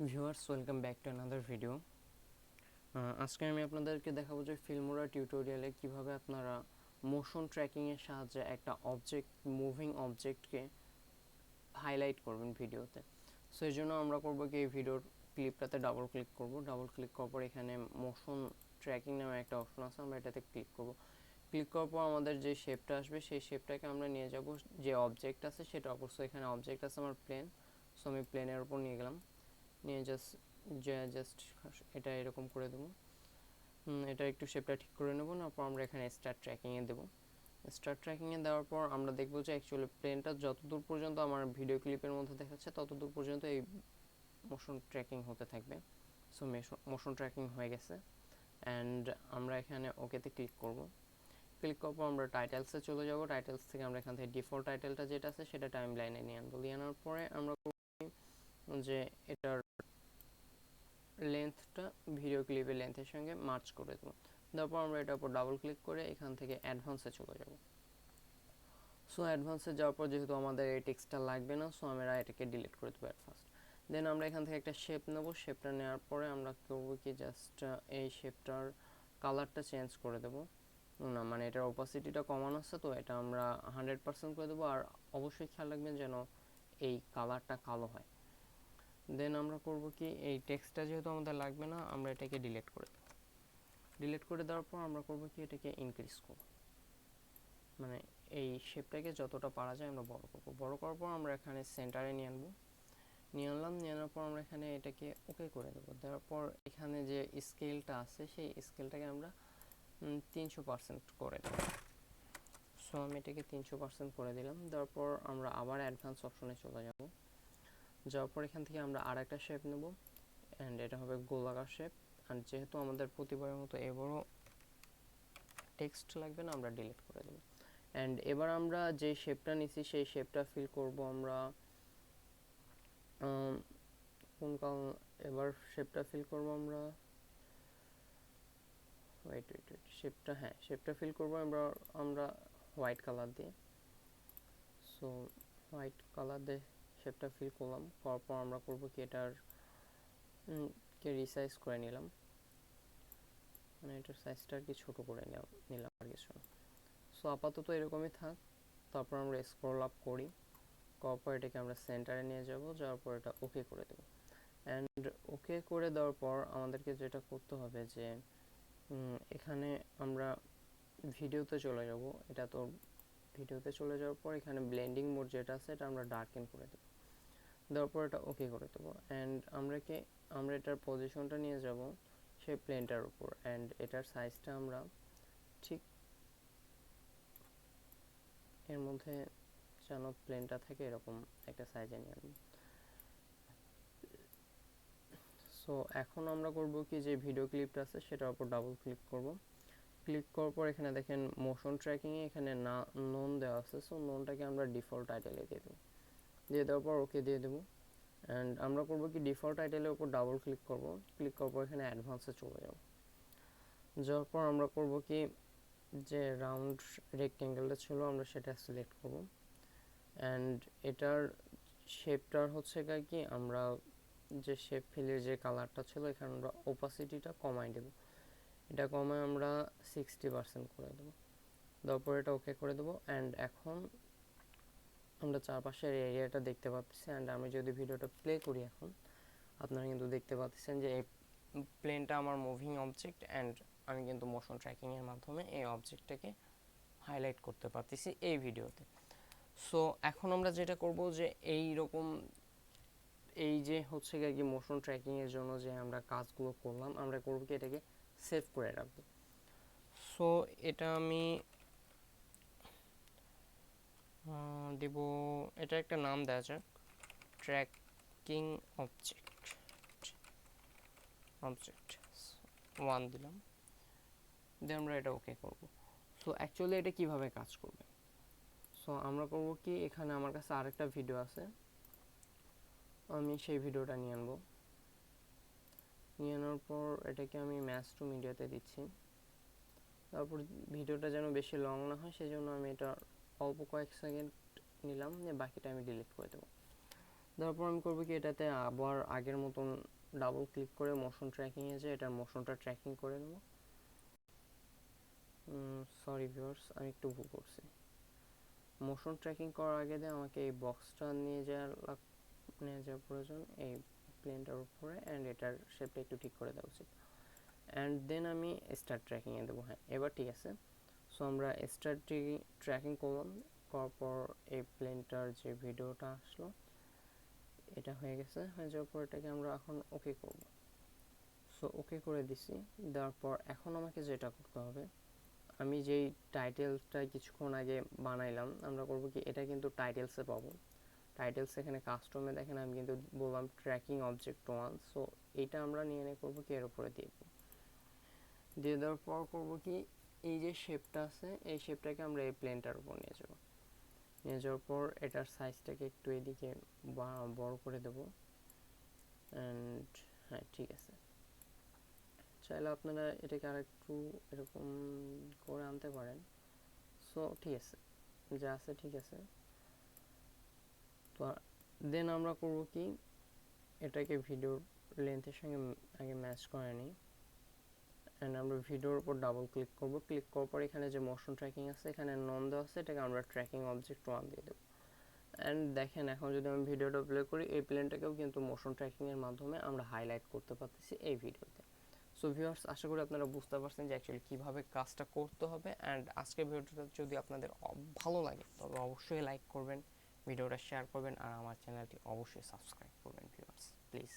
Viewers, welcome back to another video. আজকে আমি আপনাদেরকে দেখাবো যে ফিল্মোরা টিউটোরিয়ালে কিভাবে আপনারা মোশন ট্র্যাকিংয়ের সাহায্যে একটা মুভিং অবজেক্টকে হাইলাইট করবেন ভিডিওতে। সো এই জন্য আমরা করবো কি, এই ভিডিওর ক্লিপটাতে ডাবল ক্লিক করব। ডাবল ক্লিক করার পর এখানে মোশন ট্র্যাকিং নামে একটা অপশন আছে, আমরা এটাতে ক্লিক করব। ক্লিক করার পর আমাদের যে শেপটা আসবে সেই শেপটাকে আমরা নিয়ে যাব যে অবজেক্ট আছে সেটা উপর। সো এখানে অবজেক্ট আছে আমার প্লেন, সো আমি প্লেনের উপর নিয়ে গেলাম, নিয়ে জাস্ট এটা এরকম করে দেবো। এটা একটু শেপটা ঠিক করে নেব, তারপর আমরা এখানে স্টার্ট ট্র্যাকিংয়ে দেবো। স্টার্ট ট্র্যাকিংয়ে দেওয়ার পর আমরা দেখবো যে অ্যাকচুয়ালি প্লেনটা যতদূর পর্যন্ত আমার ভিডিও ক্লিপের মধ্যে দেখাচ্ছে ততদূর পর্যন্ত এই মোশন ট্র্যাকিং হতে থাকবে। সো মোশন ট্র্যাকিং হয়ে গেছে অ্যান্ড আমরা এখানে ওকেতে ক্লিক করব। ক্লিক করার পর আমরা টাইটেলসে চলে যাব। টাইটেলস থেকে আমরা এখান থেকে ডিফল্ট টাইটেলটা যেটা আছে সেটা টাইম লাইনে নিয়ে আনবো। নিয়ে আনার পরে আমরা যে এটার লেন্থটা ভিডিও ক্লিপের লেন্থের সঙ্গে মার্চ করে দেবো। তারপর আমরা এটার উপর ডাবল ক্লিক করে এখান থেকে অ্যাডভান্সে চলে যাব। সো অ্যাডভান্সে যাওয়ার পর যেহেতু আমাদের এই টেক্সটটা লাগবে না, সো আমরা এটাকে ডিলিট করে দেবো অ্যাট ফার্স্ট। দেন আমরা এখান থেকে একটা শেপ নেব। শেপটা নেওয়ার পরে আমরা করবো কি, জাস্ট এই শেপটার কালারটা চেঞ্জ করে দেবো। না মানে এটার অপাসিটিটা কমানো আছে, তো এটা আমরা 100% করে দেবো। আর অবশ্যই খেয়াল রাখবেন যেন এই কালারটা কালো হয়। দেন আমরা করব কি, এই টেক্সটটা যেহেতু আমাদের লাগবে না, আমরা এটাকে ডিলিট করে দেব। ডিলিট করে দেওয়ার পর আমরা করব কি, এটাকে ইনক্রিজ করব, মানে এই শেপটাকে যতটা পারা যায় আমরা বড় করব। বড় করার পর আমরা এখানে সেন্টারে নিয়ে আনবো। নিয়ে আনলাম, নিয়ে আনার পর আমরা এখানে এটাকে ওকে করে দেবো। দেওয়ার পর এখানে যে স্কেলটা আছে সেই স্কেলটাকে আমরা 300% করে দেবো। সো আমি এটাকে 300% করে দিলাম। দেওয়ার পর আমরা আবার অ্যাডভান্স অপশনে চলে যাব। যাওয়ার পর এখান থেকে আমরা আর একটা শেপ নেব অ্যান্ড এটা হবে গোলাকার শেপ। আর যেহেতু আমাদের প্রতিবারের মতো এবারও টেক্সট লাগবে না, আমরা ডিলিট করে দেব। অ্যান্ড এবার আমরা যে শেপটা নিছি সেই শেপটা ফিল করব আমরা এবার শেপটা ফিল করব আমরা শেপটা ফিল করব আমরা হোয়াইট কালার দিয়ে। সো হোয়াইট কালার দিয়ে শেপটা ফিল করলাম। করার পর আমরা করব কি, এটার কে রিসাইজ করে নিলাম, মানে এটার সাইজটা আর কি ছোটো করে নিলাম আর কিছু। সো আপাতত এরকমই থাক। তারপর আমরা স্ক্রল আপ করি, করার পর এটাকে আমরা সেন্টারে নিয়ে যাব। যাওয়ার পর এটা ওকে করে দেবো। অ্যান্ড ওকে করে দেওয়ার পর আমাদেরকে যেটা করতে হবে যে এখানে আমরা ভিডিওতে চলে যাব। এটা তো ভিডিওতে চলে যাওয়ার পর এখানে ব্লেন্ডিং মোড যেটা আছে এটা আমরা ডার্কেন করে দেবো। দেওয়ার পর এটা ওকে করে দেবো। অ্যান্ড আমরা এটার পজিশনটা নিয়ে যাব সেই প্লেনটার উপর। অ্যান্ড এটার সাইজটা আমরা ঠিক এর মধ্যে যেন প্লেনটা থাকে এরকম একটা সাইজে নিয়ে আনবো। সো এখন আমরা করব কি, যে ভিডিও ক্লিপটা আছে সেটার উপর ডাবল ক্লিক করব। ক্লিক করার পর এখানে দেখেন মোশন ট্র্যাকিংয়ে এখানে নোন দেওয়া আছে। সো নোনটাকে আমরা ডিফল্ট টাইটেলে দিয়ে দেবো। দিয়ে দেওয়ার পর ওকে দিয়ে দেবো। অ্যান্ড আমরা করব কি, ডিফল্ট টাইটেলের উপর ডাবল ক্লিক করব। ক্লিক করার পর এখানে অ্যাডভান্সে চলে যাব। যাওয়ার পর আমরা করব কি, যে রাউন্ড রেক্টেঙ্গেলটা ছিল আমরা সেটা সিলেক্ট করব। অ্যান্ড এটার শেপটার হচ্ছে কি, আমরা যে শেপ ফিলের যে কালারটা ছিল এখানে আমরা ওপাসিটিটা কমাই দেব। এটা কমায় আমরা 60% করে দেবো। দেওয়ার পর এটা ওকে করে দেবো। অ্যান্ড এখন আমরা চারপাশের এরিয়াটা দেখতে পাচ্ছি। অ্যান্ড আমি যদি ভিডিওটা প্লে করি এখন, আপনারা কিন্তু দেখতে পাচ্ছেন যে এই প্লেনটা আমার মুভিং অবজেক্ট অ্যান্ড আমি কিন্তু মোশন ট্র্যাকিংয়ের মাধ্যমে এই অবজেক্টটাকে হাইলাইট করতে পারতেছি এই ভিডিওতে। সো এখন আমরা যেটা করব, যে এই যে হচ্ছে কি মোশন ট্র্যাকিংয়ের জন্য যে আমরা কাজগুলো করলাম, আমরা করব কি, এটাকে সেভ করে রাখবো। সো এটা আমি দেব, এটা একটা নাম দেওয়া যাক, ট্র্যাকিং অবজেক্ট 1 দিলাম। দিয়ে আমরা এটা ওকে করব। সো অ্যাকচুয়ালি এটা কিভাবে কাজ করবে, সো আমরা করব কি, এখানে আমার কাছে আরেকটা ভিডিও আছে, আমি সেই ভিডিওটা নিয়ে আনবো। নিয়ে আনার পর এটাকে আমি ম্যাচ টু মিডিয়াতে দিচ্ছি। তারপর ভিডিওটা যেন বেশি লং না হয় সেজন্য আমি এটা অল্প কয়েক সেকেন্ড নিলাম, নিয়ে বাকিটা আমি ডিলিট করে দেবো। তারপর আমি করবো কি এটাতে আবার আগের মতন ডাবল ক্লিক করে মোশন ট্র্যাকিংয়ে যে এটার মোশনটা ট্র্যাকিং করে নেব। সরি ভিউয়ার্স, আমি একটু ভুল করছি। মোশন ট্র্যাকিং করার আগে দিয়ে আমাকে এই বক্সটা নিয়ে যাওয়ার প্রয়োজন এই প্লেনটার উপরে, অ্যান্ড এটার শেপটা একটু ঠিক করে দেওয়া উচিত। অ্যান্ড দেন আমি স্টার্ট ট্র্যাকিংয়ে দেবো। হ্যাঁ, এবার ঠিক আছে। সো আমরা স্টার্ট ট্র্যাকিং করলাম, করার পর এই প্লেনটার যে ভিডিওটা আসলো এটা হয়ে গেছে। হয়ে যাওয়ার পর এটাকে আমরা এখন ওকে করব। সো ওকে করে দিছি। দেওয়ার পর এখন আমাকে যেটা করতে হবে, আমি যেই টাইটেলসটা কিছুক্ষণ আগে বানাইলাম, আমরা করব কি এটা কিন্তু টাইটেলসে পাবো। টাইটেলস এখানে কাস্টমে দেখেন আমি কিন্তু বললাম ট্র্যাকিং অবজেক্ট 1। সো এইটা আমরা নিয়ে করবো কি এর উপরে দিয়ে দেওয়ার পর করব কি এই যে শেপটা আছে এই শেপটাকে আমরা এই প্লেনটার উপর নিয়ে যাওয়ার পর এটার সাইজটাকে একটু এদিকে বড় করে দেব। অ্যান্ড হ্যাঁ, ঠিক আছে। চাইলে আপনারা এটাকে আরেকটু এরকম করে আনতে পারেন। সো ঠিক আছে, যা আছে ঠিক আছে। তো দেন আমরা করব কি এটাকে ভিডিওর লেন্থের সঙ্গে আগে ম্যাচ করে নিই। অ্যান্ড আমরা ভিডিওর উপর ডাবল ক্লিক করব। ক্লিক করার পর এখানে যে মোশন ট্র্যাকিং আছে এখানে নন দেওয়া আছে, এটাকে আমরা ট্র্যাকিং অবজেক্ট 1 দিয়ে দেবো। অ্যান্ড দেখেন এখন যদি আমি ভিডিওটা প্লে করি এই প্লেনটাকেও কিন্তু মোশন ট্র্যাকিংয়ের মাধ্যমে আমরা হাইলাইট করতে পারতেছি এই ভিডিওতে। সো ভিউয়ার্স, আশা করি আপনারা বুঝতে পারছেন যে অ্যাকচুয়ালি কীভাবে কাজটা করতে হবে। অ্যান্ড আজকের ভিডিওটা যদি আপনাদের ভালো লাগে তবে অবশ্যই লাইক করবেন, ভিডিওটা শেয়ার করবেন, আর আমার চ্যানেলটি অবশ্যই সাবস্ক্রাইব করবেন ভিউয়ার্স প্লিজ।